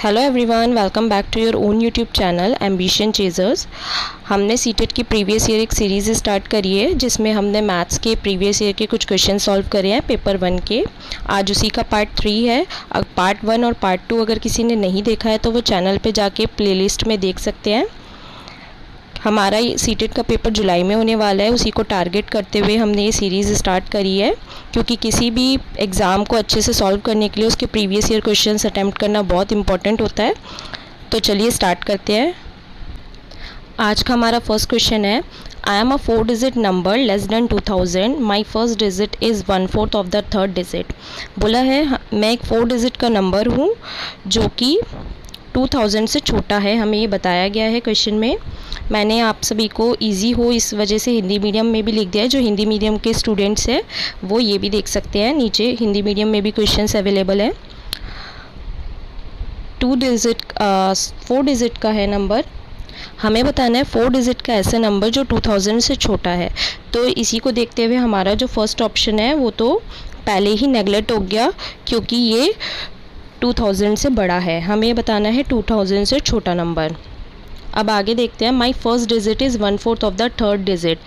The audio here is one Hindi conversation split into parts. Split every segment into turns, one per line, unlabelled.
Hello everyone, welcome back to your own YouTube channel ambition chasers. हमने सीटेट की प्रीवियस ईयर एक सीरीज़ स्टार्ट करी है जिसमें हमने मैथ्स के प्रीवियस ईयर के कुछ क्वेश्चन सॉल्व करे हैं पेपर 1 के। आज उसी का पार्ट 3 है। अब पार्ट 1 और पार्ट 2 अगर किसी ने नहीं देखा है तो वो चैनल पे जाके प्लेलिस्ट में देख सकते हैं। हमारा सीटेट का पेपर जुलाई में होने वाला है, उसी को टारगेट करते हुए हमने ये सीरीज़ स्टार्ट करी है, क्योंकि किसी भी एग्ज़ाम को अच्छे से सॉल्व करने के लिए उसके प्रीवियस ईयर क्वेश्चंस अटैम्प्ट करना बहुत इंपॉर्टेंट होता है। तो चलिए स्टार्ट करते हैं। आज का हमारा फर्स्ट क्वेश्चन है, I am a 4 digit number less than 2000, my first digit is 1/4 of the third digit. बोला है मैं एक 4 डिजिट का नंबर हूँ जो कि 2000 से छोटा है, हमें ये बताया गया है क्वेश्चन में। मैंने आप सभी को इजी हो इस वजह से हिंदी मीडियम में भी लिख दिया है। जो हिंदी मीडियम के स्टूडेंट्स हैं वो ये भी देख सकते हैं, नीचे हिंदी मीडियम में भी क्वेश्चंस अवेलेबल है। 4 डिजिट का है नंबर, हमें बताना है 4 डिजिट का ऐसा नंबर जो 2000 से छोटा है। तो इसी को देखते हुए हमारा जो फर्स्ट ऑप्शन है वो तो पहले ही नेगलेक्ट हो गया, क्योंकि ये 2000 से बड़ा है। हमें बताना है 2000 से छोटा नंबर। अब आगे देखते हैं, my first digit is 1/4 of the third digit.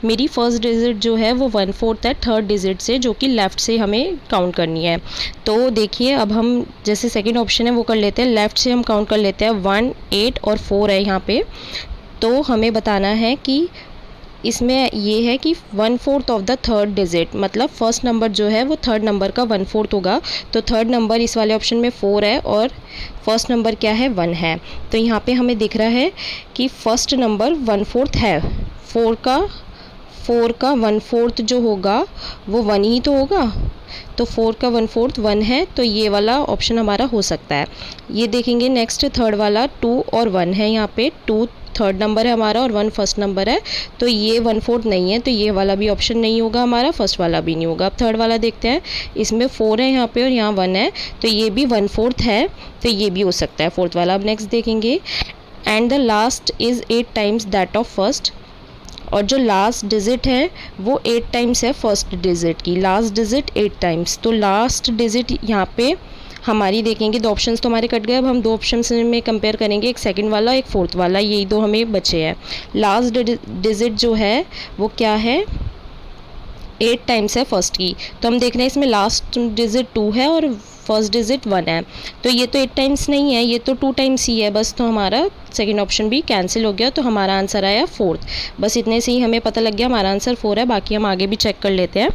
मेरी फर्स्ट डिजिट जो है वो 1/4 है थर्ड डिजिट से, जो कि लेफ़्ट से हमें काउंट करनी है। तो देखिए अब हम जैसे सेकंड ऑप्शन है वो कर लेते हैं, लेफ़्ट से हम काउंट कर लेते हैं। 1, 8 और 4 है यहाँ पे। तो हमें बताना है कि इसमें ये है कि 1/4 ऑफ द थर्ड डिजिट, मतलब फर्स्ट नंबर जो है वो थर्ड नंबर का 1/4 होगा। तो थर्ड नंबर इस वाले ऑप्शन में 4 है और फर्स्ट नंबर क्या है 1 है। तो यहाँ पे हमें दिख रहा है कि फर्स्ट नंबर 1/4 है। 4 का 1/4 जो होगा वो 1 ही तो होगा। तो 4 का 1/4 1 है, तो ये वाला ऑप्शन हमारा हो सकता है। ये देखेंगे नेक्स्ट थर्ड वाला 2 और 1 है, यहाँ पे 2 थर्ड नंबर है हमारा और 1 फर्स्ट नंबर है। तो ये 1/4 नहीं है, तो ये वाला भी ऑप्शन नहीं होगा हमारा, फर्स्ट वाला भी नहीं होगा। अब थर्ड वाला देखते हैं, इसमें 4 है यहाँ पे और यहाँ 1 है, तो ये भी 1/4 है, तो ये भी हो सकता है फोर्थ वाला। अब नेक्स्ट देखेंगे, and the last is 8 times that of first. और जो लास्ट डिजिट है वो 8 टाइम्स है फर्स्ट डिजिट की, लास्ट डिजिट 8 टाइम्स। तो लास्ट डिजिट यहाँ पे हमारी देखेंगे, 2 ऑप्शंस तो हमारे कट गए। अब हम 2 ऑप्शंस में कंपेयर करेंगे, एक सेकंड वाला एक फोर्थ वाला, यही 2 हमें बचे हैं। लास्ट डिजिट जो है वो क्या है, 8 टाइम्स है फर्स्ट की। तो हम देख रहे हैं इसमें लास्ट डिजिट 2 है और फर्स्ट डिजिट 1 है, तो ये तो 8 टाइम्स नहीं है, ये तो 2 टाइम्स ही है बस। तो हमारा सेकंड ऑप्शन भी कैंसिल हो गया, तो हमारा आंसर आया 4th। बस इतने से ही हमें पता लग गया हमारा आंसर 4 है। बाकी हम आगे भी चेक कर लेते हैं।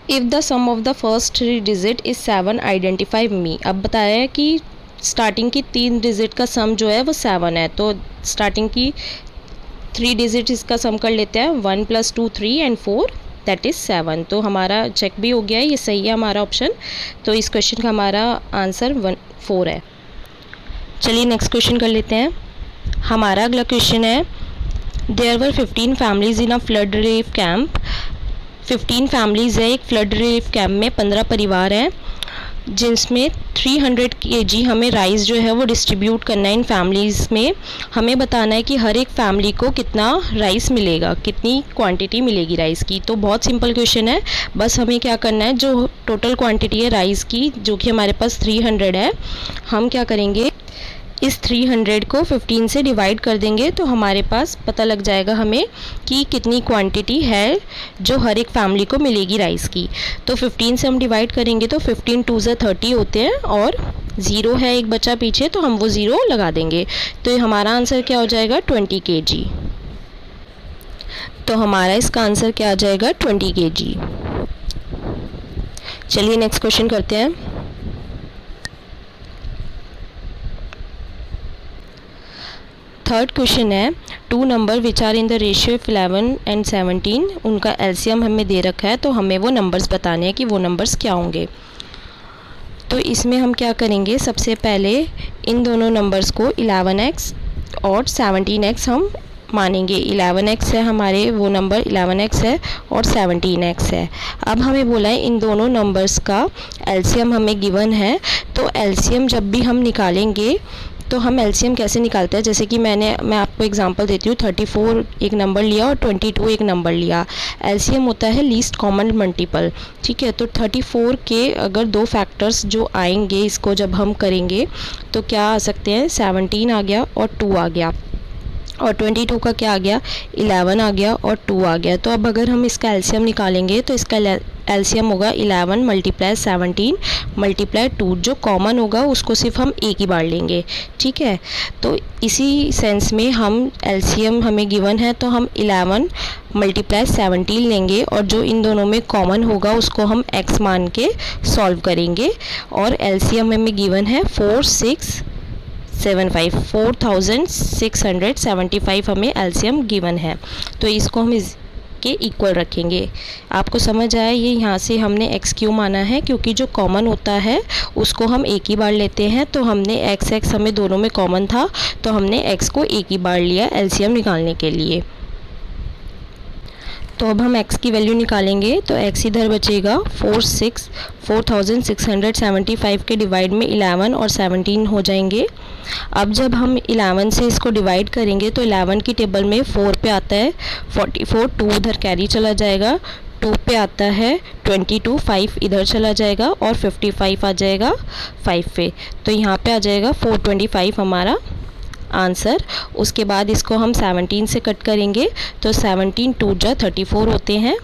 If the sum of the first 3 digit is 7, identify me. अब बताया है कि स्टार्टिंग की 3 डिजिट का सम जो है वो 7 है, तो स्टार्टिंग की 3 डिजिट इसका सम कर लेते हैं। 1 + 2 3 एंड 4 दैट इज़ 7। तो हमारा चेक भी हो गया है, ये सही है हमारा ऑप्शन। तो इस क्वेश्चन का हमारा आंसर 4 है। चलिए नेक्स्ट क्वेश्चन कर लेते हैं। हमारा अगला क्वेश्चन है, there were 15 families in a flood relief camp. 15 families है एक फ्लड रिलीफ कैंप में, 15 परिवार हैं जिसमें 300 kg हमें राइस जो है वो डिस्ट्रीब्यूट करना है इन फैमिलीज़ में। हमें बताना है कि हर एक फैमिली को कितना राइस मिलेगा, कितनी क्वांटिटी मिलेगी राइस की। तो बहुत सिंपल क्वेश्चन है, बस हमें क्या करना है, जो टोटल क्वांटिटी है राइस की जो कि हमारे पास 300 है, हम क्या करेंगे इस 300 को 15 से डिवाइड कर देंगे, तो हमारे पास पता लग जाएगा हमें कि कितनी क्वांटिटी है जो हर एक फैमिली को मिलेगी राइस की। तो 15 से हम डिवाइड करेंगे तो 15 2 ज़ा 30 होते हैं और 0 है एक बचा पीछे, तो हम वो 0 लगा देंगे। तो हमारा आंसर क्या हो जाएगा 20 kg। तो हमारा इसका आंसर क्या आ जाएगा 20 kg। चलिए नेक्स्ट क्वेश्चन करते हैं। थर्ड क्वेश्चन है, 2 number which are in the ratio 11 and 17, उनका एलसीएम हमें दे रखा है, तो हमें वो नंबर्स बताने हैं कि वो नंबर्स क्या होंगे। तो इसमें हम क्या करेंगे, सबसे पहले इन दोनों नंबर्स को 11x और 17x हम मानेंगे। 11x है हमारे वो नंबर, 11x है और 17x है। अब हमें बोला है इन दोनों नंबर्स का एलसीएम हमें गिवन है, तो एलसीएम जब भी हम निकालेंगे तो हम एलसीएम कैसे निकालते हैं, जैसे कि मैं आपको एग्जांपल देती हूँ। 34 एक नंबर लिया और 22 एक नंबर लिया। एलसीएम होता है लीस्ट कॉमन मल्टीपल, ठीक है। तो 34 के अगर दो फैक्टर्स जो आएंगे, इसको जब हम करेंगे तो क्या आ सकते हैं, 17 आ गया और 2 आ गया, और 22 का क्या आ गया, 11 आ गया और 2 आ गया। तो अब अगर हम इसका एलसीएम निकालेंगे तो इसका एलसीएम होगा 11 मल्टीप्लाई 17 मल्टीप्लाई 2। जो कॉमन होगा उसको सिर्फ हम एक ही बार लेंगे, ठीक है। तो इसी सेंस में हम एलसीएम हमें गिवन है तो हम 11 मल्टीप्लाई 17 लेंगे, और जो इन दोनों में कॉमन होगा उसको हम x मान के सॉल्व करेंगे। और एलसीएम हमें गिवन है 4675 हमें एलसीएम गिवन है। तो इसको हम के इक्वल रखेंगे। आपको समझ आया ये यहाँ से हमने x क्यों माना है, क्योंकि जो कॉमन होता है उसको हम एक ही बार लेते हैं। तो हमने x हमें दोनों में कॉमन था तो हमने x को एक ही बार लिया एलसीएम निकालने के लिए। तो अब हम x की वैल्यू निकालेंगे तो x इधर बचेगा 4675 के डिवाइड में 11 और 17 हो जाएंगे। अब जब हम 11 से इसको डिवाइड करेंगे तो 11 की टेबल में 4 पे आता है 44, 2 उधर कैरी चला जाएगा, 2 पे आता है 22, 5 इधर चला जाएगा और 55 आ जाएगा 5 पे। तो यहाँ पे आ जाएगा 425 हमारा आंसर। उसके बाद इसको हम 17 से कट करेंगे तो 17 2 जा 34 होते हैं,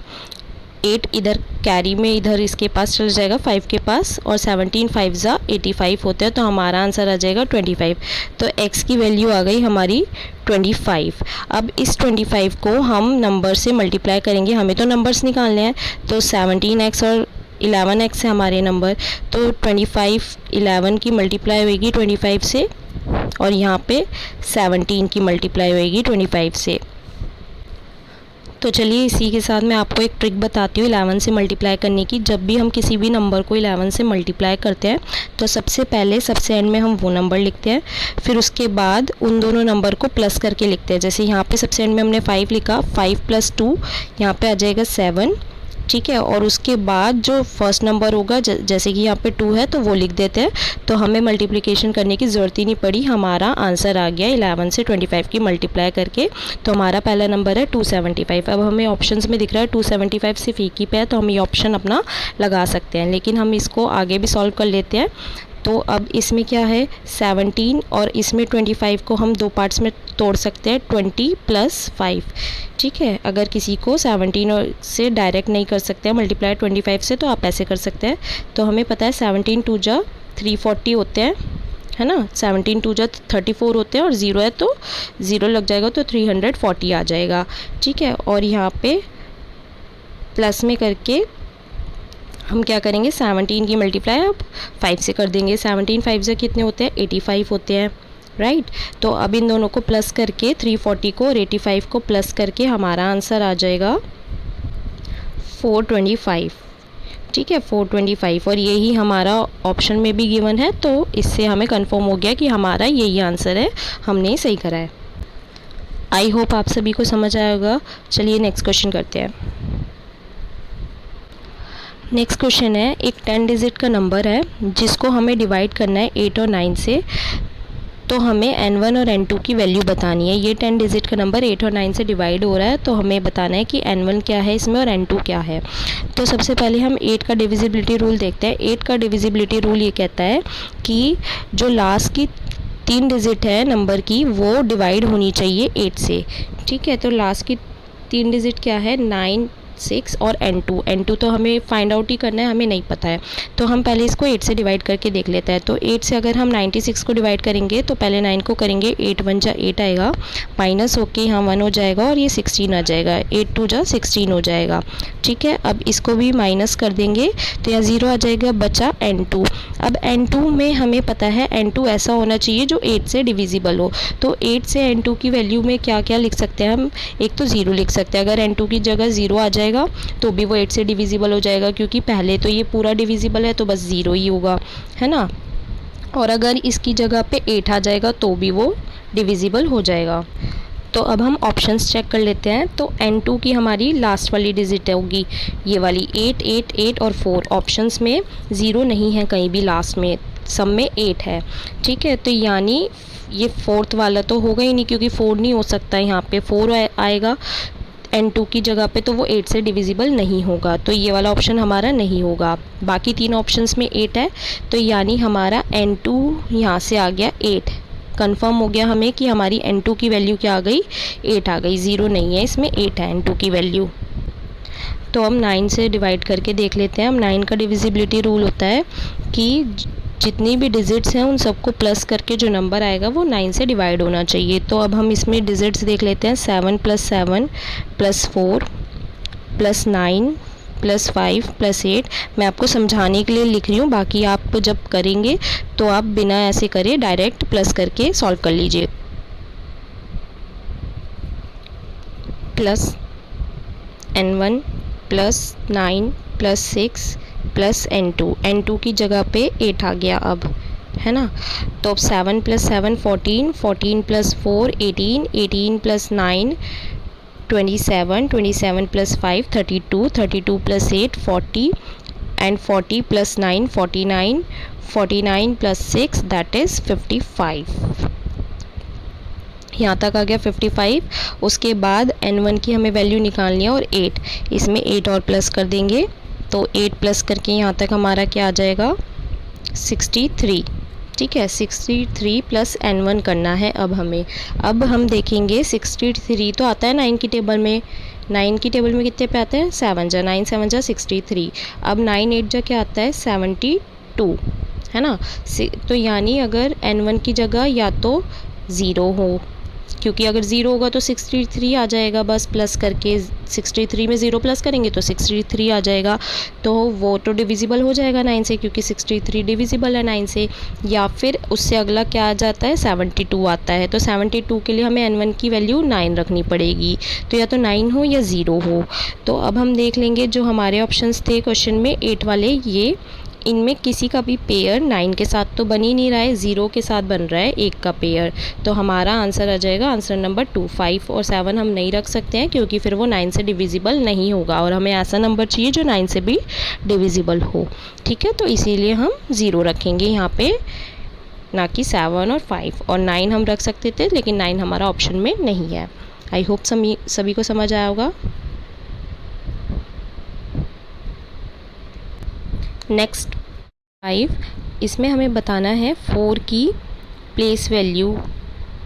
8 इधर कैरी में इधर इसके पास चल जाएगा 5 के पास, और 17 5 जा 85 होते हैं। तो हमारा आंसर आ जाएगा 25। तो x की वैल्यू आ गई हमारी 25। अब इस 25 को हम नंबर से मल्टीप्लाई करेंगे, हमें तो नंबर्स निकालने हैं। तो 17x और 11x है हमारे नंबर, तो 25 11 की मल्टीप्लाई होएगी 25 से, और यहाँ पे 17 की मल्टीप्लाई होएगी 25 से। तो चलिए इसी के साथ मैं आपको एक ट्रिक बताती हूँ 11 से मल्टीप्लाई करने की। जब भी हम किसी भी नंबर को 11 से मल्टीप्लाई करते हैं तो सबसे पहले सबसे एंड में हम वो नंबर लिखते हैं, फिर उसके बाद उन दोनों नंबर को प्लस करके लिखते हैं। जैसे यहाँ पे सबसे एंड में हमने 5 लिखा, 5 + 2 यहाँ पे आ जाएगा 7, ठीक है। और उसके बाद जो फर्स्ट नंबर होगा, जैसे कि यहाँ पे 2 है तो वो लिख देते हैं। तो हमें मल्टीप्लिकेशन करने की ज़रूरत ही नहीं पड़ी, हमारा आंसर आ गया 11 से 25 की मल्टीप्लाई करके। तो हमारा पहला नंबर है 275। अब हमें ऑप्शंस में दिख रहा है 275 सिर्फ एक ही पे है, तो हम ये ऑप्शन अपना लगा सकते हैं, लेकिन हम इसको आगे भी सॉल्व कर लेते हैं। तो अब इसमें क्या है 17 और इसमें 25 को हम दो पार्ट्स में तोड़ सकते हैं, 20 + 5, ठीक है। अगर किसी को 17 से डायरेक्ट नहीं कर सकते हैं मल्टीप्लाई 25 से, तो आप ऐसे कर सकते हैं। तो हमें पता है 17 2 जा 340 होते हैं, है ना। 17 2 जा 34 होते हैं, और 0 है तो 0 लग जाएगा तो 340 आ जाएगा, ठीक है। और यहाँ पे प्लस में करके हम क्या करेंगे 17 की मल्टीप्लाई अब 5 से कर देंगे। 17 5 से कितने होते हैं 85 होते हैं, राइट। तो अब इन दोनों को प्लस करके 340 को और 85 को प्लस करके हमारा आंसर आ जाएगा 425, ठीक है 425। और यही हमारा ऑप्शन में भी गिवन है, तो इससे हमें कंफर्म हो गया कि हमारा यही आंसर है, हमने सही करा है। आई होप आप सभी को समझ आया होगा। चलिए नेक्स्ट क्वेश्चन करते हैं। नेक्स्ट क्वेश्चन है, एक 10 डिजिट का नंबर है जिसको हमें डिवाइड करना है 8 और 9 से। तो हमें n1 और n2 की वैल्यू बतानी है। ये 10 डिजिट का नंबर 8 और 9 से डिवाइड हो रहा है, तो हमें बताना है कि n1 क्या है इसमें और n2 क्या है। तो सबसे पहले हम 8 का डिविजिबिलिटी रूल देखते हैं। 8 का डिविजिबिलिटी रूल ये कहता है कि जो लास्ट की 3 डिजिट है नंबर की वो डिवाइड होनी चाहिए 8 से, ठीक है। तो लास्ट की 3 डिजिट क्या है 9 6 और n2 तो हमें फाइंड आउट ही करना है, हमें नहीं पता है। तो हम पहले इसको 8 से डिवाइड करके देख लेते हैं। तो 8 से अगर हम 96 को डिवाइड करेंगे तो पहले 9 को करेंगे, 8 1 जा 8 आएगा, माइनस होके यहाँ 1 हो जाएगा और ये 16 आ जाएगा, 8 2 जा 16 हो जाएगा, ठीक है। अब इसको भी माइनस कर देंगे तो यहाँ 0 आ जाएगा, बचा n2। अब n2 में हमें पता है n2 ऐसा होना चाहिए जो 8 से डिविजिबल हो। तो 8 से n2 की वैल्यू में क्या क्या लिख सकते हैं हम, एक तो 0 लिख सकते हैं। अगर n2 की जगह 0 आ जाएगा तो भी वो 8 से डिविजिबल हो जाएगा, क्योंकि पहले तो ये पूरा डिविजिबल है तो बस 0 ही होगा, है ना। और अगर इसकी जगह पे 8 आ जाएगा तो भी वो डिविजिबल हो जाएगा। तो अब हम ऑप्शंस चेक कर लेते हैं। तो n2 की हमारी लास्ट वाली डिजिट होगी ये वाली 8 8 8 और 4। ऑप्शंस में 0 नहीं है कहीं भी लास्ट में, सम में 8 है। ठीक है, तो यानी ये फोर्थ वाला तो होगा ही नहीं, क्योंकि 4 नहीं हो सकता, यहाँ पे 4 आएगा n2 की जगह पे, तो वो 8 से डिविजिबल नहीं होगा, तो ये वाला ऑप्शन हमारा नहीं होगा। बाकी 3 ऑप्शंस में 8 है, तो यानी हमारा n2 यहाँ से आ गया 8। कंफर्म हो गया हमें कि हमारी n2 की वैल्यू क्या आ गई, 8 आ गई, 0 नहीं है इसमें, 8 है n2 की वैल्यू। तो हम 9 से डिवाइड करके देख लेते हैं। हम 9 का डिविजिबिलिटी रूल होता है कि जितनी भी डिजिट्स हैं उन सबको प्लस करके जो नंबर आएगा वो 9 से डिवाइड होना चाहिए। तो अब हम इसमें डिजिट्स देख लेते हैं। 7 + 7 + 4 + 9 + 5 + 8। मैं आपको समझाने के लिए लिख रही हूँ, बाकी आप जब करेंगे तो आप बिना ऐसे करे डायरेक्ट प्लस करके सॉल्व कर लीजिए। प्लस n1 + 9 + 6 + n2 की जगह पे 8 आ गया अब, है ना। तो अब 7 + 7 14, 14 + 4 18, 18 + 9 27, 27 + 5 32, 32 + 8 40 and 40 + 9 49, 49 + 6 that is 55। यहाँ तक आ गया 55। उसके बाद n1 की हमें वैल्यू निकालनी है और 8, इसमें 8 और प्लस कर देंगे, तो 8 प्लस करके यहाँ तक हमारा क्या आ जाएगा 63। ठीक है, 63 + n1 करना है अब हमें। अब हम देखेंगे 63 तो आता है 9 की टेबल में, 9 की टेबल में कितने पे आते हैं 7 जा, 9 7 जा 63। अब 9 8 जा क्या आता है 72, है ना। तो यानी अगर n1 की जगह या तो 0 हो, क्योंकि अगर 0 होगा तो 63 आ जाएगा, बस प्लस करके 63 में 0 प्लस करेंगे तो 63 आ जाएगा, तो वो तो डिविजिबल हो जाएगा 9 से, क्योंकि 63 डिविजिबल है 9 से। या फिर उससे अगला क्या आ जाता है 72 आता है, तो 72 के लिए हमें n1 की वैल्यू 9 रखनी पड़ेगी, तो या तो 9 हो या 0 हो। तो अब हम देख लेंगे जो हमारे ऑप्शंस थे क्वेश्चन में 8 वाले, ये इनमें किसी का भी पेयर 9 के साथ तो बन ही नहीं रहा है, 0 के साथ बन रहा है 1 का पेयर। तो हमारा आंसर आ जाएगा आंसर नंबर 2। 5 और 7 हम नहीं रख सकते हैं, क्योंकि फिर वो 9 से डिविजिबल नहीं होगा, और हमें ऐसा नंबर चाहिए जो 9 से भी डिविजिबल हो। ठीक है, तो इसीलिए हम 0 रखेंगे यहाँ पे, ना कि 7 और 5। और 9 हम रख सकते थे, लेकिन 9 हमारा ऑप्शन में नहीं है। आई होप सभी को समझ आया होगा। नेक्स्ट 5, इसमें हमें बताना है 4 की प्लेस वैल्यू।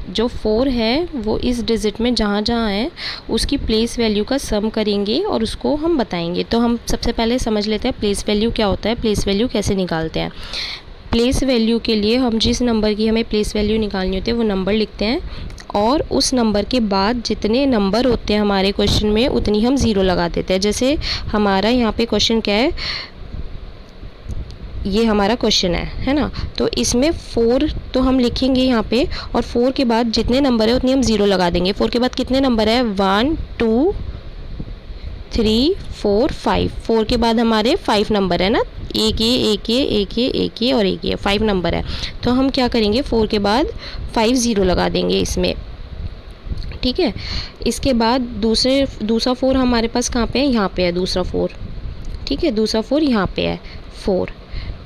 जो 4 है वो इस डिजिट में जहाँ जहाँ है उसकी प्लेस वैल्यू का सम करेंगे और उसको हम बताएंगे। तो हम सबसे पहले समझ लेते हैं प्लेस वैल्यू क्या होता है, प्लेस वैल्यू कैसे निकालते हैं। प्लेस वैल्यू के लिए हम जिस नंबर की हमें प्लेस वैल्यू निकालनी होती है वो नंबर लिखते हैं, और उस नंबर के बाद जितने नंबर होते हैं हमारे क्वेश्चन में उतनी हम 0 लगा देते हैं। जैसे हमारा यहाँ पे क्वेश्चन क्या है, ये हमारा क्वेश्चन है ना। तो इसमें 4 तो हम लिखेंगे यहाँ पे, और 4 के बाद जितने नंबर है उतनी हम 0 लगा देंगे। 4 के बाद कितने नंबर है 1 2 3 4 5। 4 के बाद हमारे 5 नंबर है ना, एक ये और एक ये 5 नंबर है। तो हम क्या करेंगे 4 के बाद 5 0 लगा देंगे इसमें। ठीक है, इसके बाद दूसरा 4 हमारे पास कहाँ पे है, यहाँ पे है दूसरा 4। ठीक है, दूसरा 4 यहाँ पे है 4।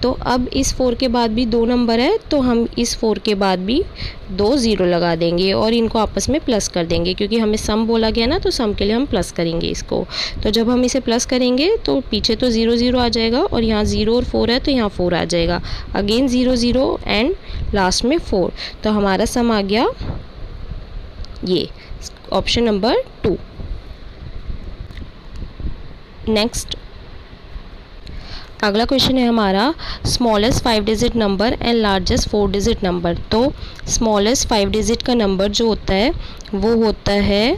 तो अब इस 4 के बाद भी 2 नंबर है, तो हम इस 4 के बाद भी 2 0 लगा देंगे और इनको आपस में प्लस कर देंगे, क्योंकि हमें सम बोला गया ना, तो सम के लिए हम प्लस करेंगे इसको। तो जब हम इसे प्लस करेंगे तो पीछे तो 0 0 आ जाएगा, और यहाँ 0 और 4 है तो यहाँ 4 आ जाएगा, अगेन 0 0 एंड लास्ट में 4। तो हमारा सम आ गया ये ऑप्शन नंबर 2। नेक्स्ट अगला क्वेश्चन है हमारा smallest 5 digit number and largest 4 digit number. तो स्मॉलेस्ट 5 डिजिट का नंबर जो होता है वो होता है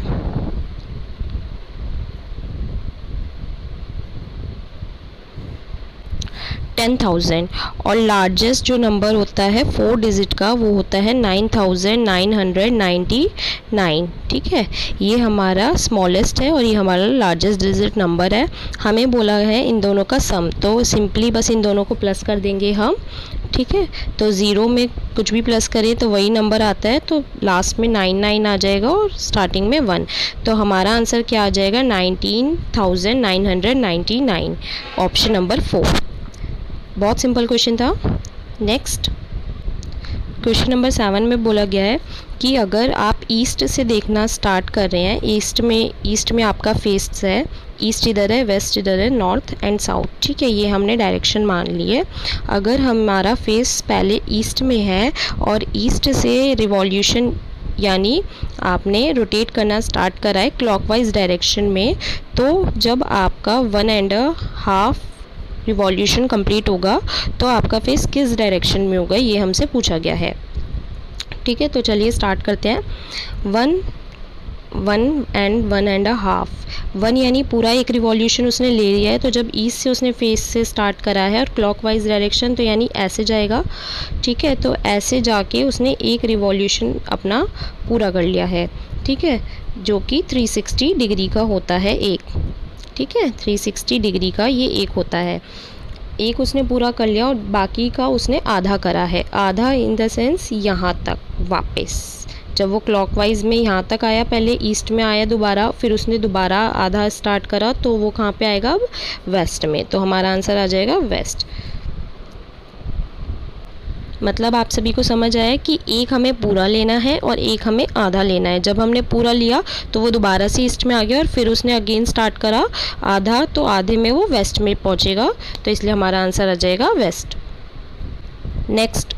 10,000, और लार्जेस्ट जो नंबर होता है 4 डिजिट का वो होता है 9,999। ठीक है, ये हमारा स्मॉलेस्ट है और ये हमारा लार्जेस्ट डिजिट नंबर है। हमें बोला है इन दोनों का सम, तो सिंपली बस इन दोनों को प्लस कर देंगे हम। ठीक है, तो 0 में कुछ भी प्लस करें तो वही नंबर आता है, तो लास्ट में 99 आ जाएगा और स्टार्टिंग में 1। तो हमारा आंसर क्या आ जाएगा 19,999, ऑप्शन नंबर 4। बहुत सिंपल क्वेश्चन था। नेक्स्ट क्वेश्चन नंबर 7 में बोला गया है कि अगर आप ईस्ट से देखना स्टार्ट कर रहे हैं, ईस्ट में आपका फेस है, ईस्ट इधर है, वेस्ट इधर है, नॉर्थ एंड साउथ, ठीक है, ये हमने डायरेक्शन मान ली है। अगर हमारा फेस पहले ईस्ट में है और ईस्ट से रिवॉल्यूशन यानी आपने रोटेट करना स्टार्ट करा है क्लॉकवाइज डायरेक्शन में, तो जब आपका 1.5 रिवॉल्यूशन कंप्लीट होगा तो आपका फेस किस डायरेक्शन में होगा, ये हमसे पूछा गया है। ठीक है, तो चलिए स्टार्ट करते हैं। 1 एंड 1.5, 1 यानी पूरा एक रिवॉल्यूशन उसने ले लिया है, तो जब ईस्ट से उसने फेस से स्टार्ट करा है और क्लॉकवाइज डायरेक्शन, तो यानी ऐसे जाएगा। ठीक है, तो ऐसे जाके उसने एक रिवॉल्यूशन अपना पूरा कर लिया है। ठीक है, जो कि 360 डिग्री का होता है एक। ठीक है, 360 डिग्री का ये एक होता है। एक उसने पूरा कर लिया और बाकी का उसने आधा करा है। आधा इन द सेंस यहाँ तक वापस, जब वो क्लॉकवाइज में यहाँ तक आया, पहले ईस्ट में आया दोबारा, फिर उसने दोबारा आधा स्टार्ट करा, तो वो कहाँ पे आएगा अब, वेस्ट में। तो हमारा आंसर आ जाएगा वेस्ट। मतलब आप सभी को समझ आया कि एक हमें पूरा लेना है और एक हमें आधा लेना है। जब हमने पूरा लिया तो वो दोबारा से ईस्ट में आ गया और फिर उसने अगेन स्टार्ट करा आधा, तो आधे में वो वेस्ट में पहुंचेगा, तो इसलिए हमारा आंसर आ जाएगा वेस्ट। नेक्स्ट,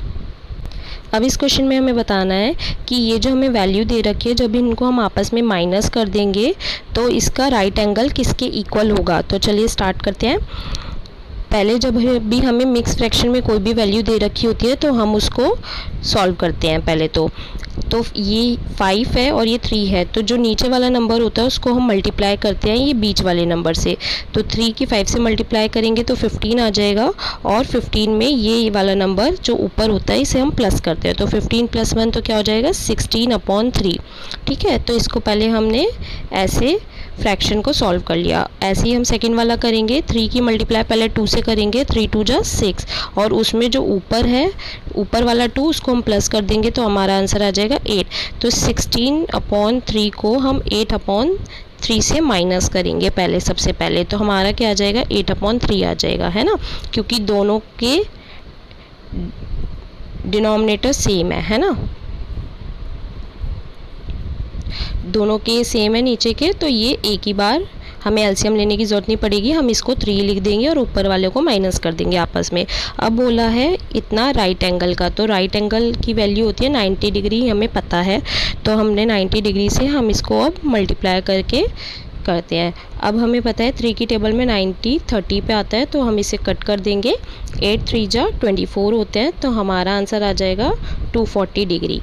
अब इस क्वेश्चन में हमें बताना है कि ये जो हमें वैल्यू दे रखी है, जब इनको हम आपस में माइनस कर देंगे तो इसका राइट एंगल किसके इक्वल होगा। तो चलिए स्टार्ट करते हैं। पहले जब भी हमें मिक्स फ्रैक्शन में कोई भी वैल्यू दे रखी होती है तो हम उसको सॉल्व करते हैं पहले। तो ये 5 है और ये 3 है, तो जो नीचे वाला नंबर होता है उसको हम मल्टीप्लाई करते हैं ये बीच वाले नंबर से। तो 3 की 5 से मल्टीप्लाई करेंगे तो 15 आ जाएगा, और 15 में ये वाला नंबर जो ऊपर होता है इसे हम प्लस करते हैं, तो 15 + 1 तो क्या हो जाएगा 16/3। ठीक है, तो इसको पहले हमने ऐसे फ्रैक्शन को सॉल्व कर लिया। ऐसे ही हम सेकंड वाला करेंगे। 3 की मल्टीप्लाई पहले 2 से करेंगे, 3 2 जा 6, और उसमें जो ऊपर है, ऊपर वाला 2 उसको हम प्लस कर देंगे तो हमारा आंसर आ जाएगा 8। तो 16/3 को हम 8/3 से माइनस करेंगे पहले, सबसे पहले, तो हमारा क्या आ जाएगा 8/3 आ जाएगा, है ना, क्योंकि दोनों के डिनोमिनेटर सेम है ना, दोनों के सेम है नीचे के, तो ये एक ही बार हमें एलसीएम लेने की ज़रूरत नहीं पड़ेगी, हम इसको 3 लिख देंगे और ऊपर वाले को माइनस कर देंगे आपस में। अब बोला है इतना राइट एंगल का, तो राइट एंगल की वैल्यू होती है 90 डिग्री, हमें पता है, तो हमने 90 डिग्री से हम इसको अब मल्टीप्लाई करके करते हैं। अब हमें पता है 3 की टेबल में 90 30 पे आता है, तो हम इसे कट कर देंगे। 8 3 जा 24 होते हैं, तो हमारा आंसर आ जाएगा 240 डिग्री।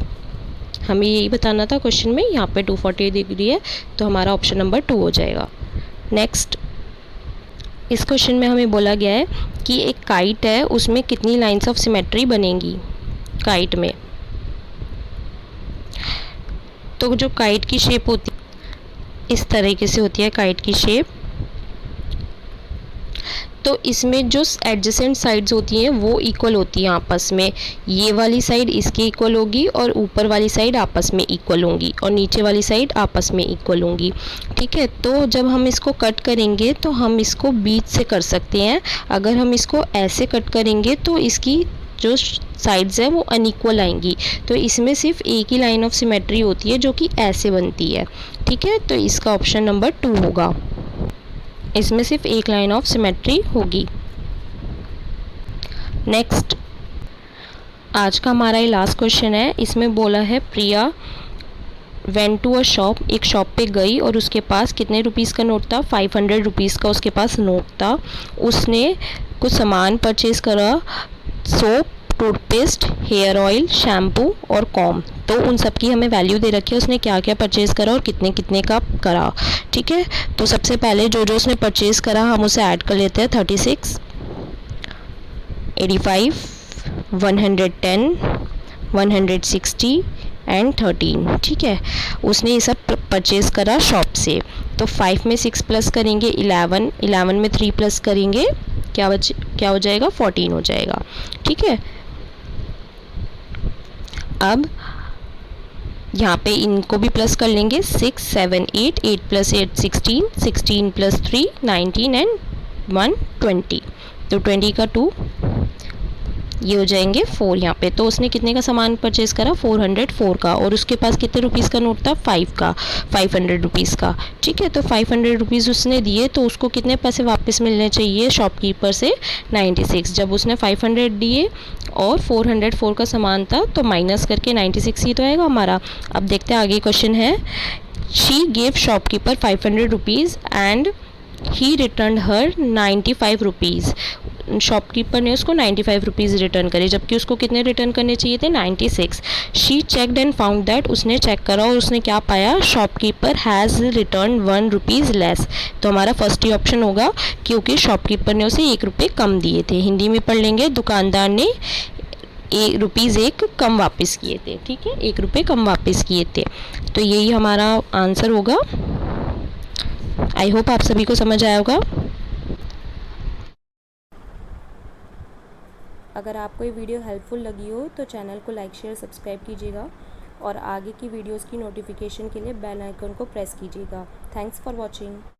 हमें यही बताना था क्वेश्चन में, यहाँ पे 240 डिग्री है, तो हमारा ऑप्शन नंबर 2 हो जाएगा। नेक्स्ट, इस क्वेश्चन में हमें बोला गया है कि एक काइट है, उसमें कितनी लाइंस ऑफ सिमेट्री बनेंगी काइट में। तो जो काइट की शेप होती है इस तरीके से होती है काइट की शेप, तो इसमें जो एडजेसेंट साइड्स होती हैं वो इक्वल होती हैं आपस में। ये वाली साइड इसके इक्वल होगी और ऊपर वाली साइड आपस में इक्वल होंगी और नीचे वाली साइड आपस में इक्वल होंगी। ठीक है, तो जब हम इसको कट करेंगे तो हम इसको बीच से कर सकते हैं। अगर हम इसको ऐसे कट करेंगे तो इसकी जो साइड्स है वो अनइक्वल आएंगी, तो इसमें सिर्फ एक ही लाइन ऑफ सिमेट्री होती है जो कि ऐसे बनती है। ठीक है, तो इसका ऑप्शन नंबर 2 होगा, इसमें सिर्फ एक लाइन ऑफ सिमेट्री होगी। नेक्स्ट, आज का हमारा ये लास्ट क्वेश्चन है। इसमें बोला है प्रिया वेंट टू अ शॉप, एक शॉप पे गई और उसके पास कितने रुपीज़ का नोट था, 500 रुपीज़ का उसके पास नोट था। उसने कुछ सामान परचेज़ करा, soap, toothpaste, hair oil, shampoo और कॉम। तो उन सब की हमें वैल्यू दे रखी है, उसने क्या क्या परचेज़ करा और कितने कितने का करा। ठीक है, तो सबसे पहले जो जो उसने परचेज़ करा हम उसे ऐड कर लेते हैं। 36, 85, 110, 160 एंड 13। ठीक है, उसने ये सब परचेज़ करा शॉप से। तो 5 में 6 प्लस करेंगे 11, 11 में 3 प्लस करेंगे क्या हो जाएगा 14 हो जाएगा। ठीक है, अब यहाँ पे इनको भी प्लस कर लेंगे 6 7 8, 8 + 8 16, 16 + 3 19 एंड 1 20। तो 20 का 2, ये हो जाएंगे 4 यहाँ पे। तो उसने कितने का सामान परचेज़ करा, 404 का, और उसके पास कितने रुपीज़ का नोट था, 5 का, 500 रुपीज़ का। ठीक है, तो 500 रुपीज़ उसने दिए, तो उसको कितने पैसे वापस मिलने चाहिए शॉपकीपर से, 96। जब उसने 500 दिए और 404 का सामान था, तो माइनस करके 96 ही तो आएगा हमारा। अब देखते हैं आगे क्वेश्चन है, she gave shopkeeper 500 rupees and he return her 95 rupees. Shopkeeper ने उसको 95 रुपीज़ रिटर्न करे, जबकि उसको कितने रिटर्न करने चाहिए थे, 96। She checked and found that, उसने चेक करा और उसने क्या पाया, shopkeeper has return 1 rupees less. तो हमारा फर्स्ट ही ऑप्शन होगा, क्योंकि शॉपकीपर ने उसे 1 रुपये कम दिए थे। हिंदी में पढ़ लेंगे, दुकानदार ने रुपीज़ 1 कम वापस किए थे। ठीक है, 1 रुपये कम वापस किए थे। तो यही हमारा आंसर होगा। आई होप आप सभी को समझ आया होगा।
अगर आपको ये वीडियो हेल्पफुल लगी हो तो चैनल को लाइक शेयर सब्सक्राइब कीजिएगा और आगे की वीडियोस की नोटिफिकेशन के लिए बेल आइकन को प्रेस कीजिएगा। Thanks for watching.